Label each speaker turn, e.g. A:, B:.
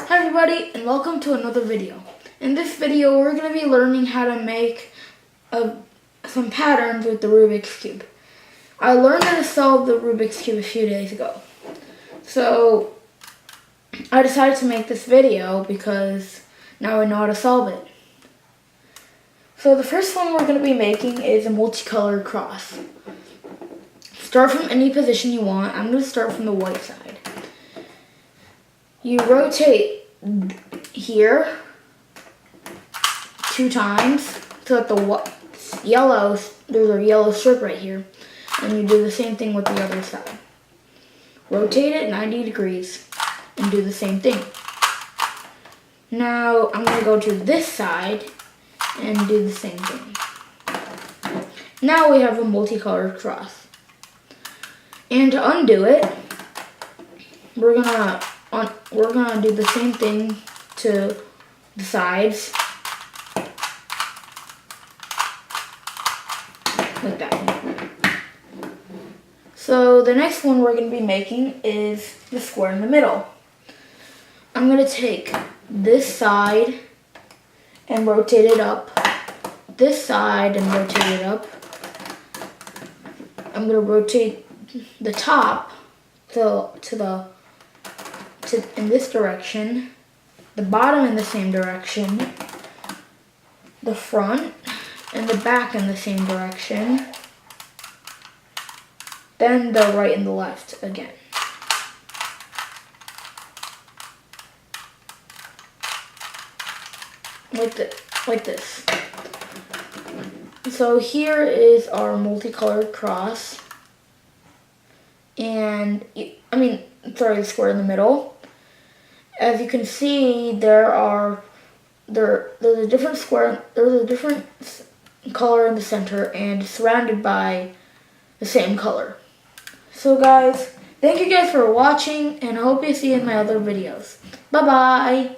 A: Hi everybody, and welcome to another video. In this video we're going to be learning how to make some patterns with the Rubik's Cube. I learned how to solve the Rubik's Cube a few days ago. So I decided to make this video because now I know how to solve it. So the first one we're going to be making is a multicolored cross. Start from any position you want. I'm going to start from the white side. You rotate here 2 times so that there's a yellow strip right here, and you do the same thing with the other side. Rotate it 90 degrees and do the same thing. Now I'm going to go to this side and do the same thing. Now we have a multicolored cross. And to undo it, we're gonna do the same thing to the sides, like that. So the next one we're going to be making is the square in the middle. I'm going to take this side and rotate it up, this side and rotate it up. I'm going to rotate the top in this direction, the bottom in the same direction, the front and the back in the same direction, then the right and the left again. Like this. So here is our multicolored cross, and the square in the middle. As you can see, there's a different color in the center and surrounded by the same color. So guys, thank you guys for watching, and I hope you see you in my other videos. Bye bye.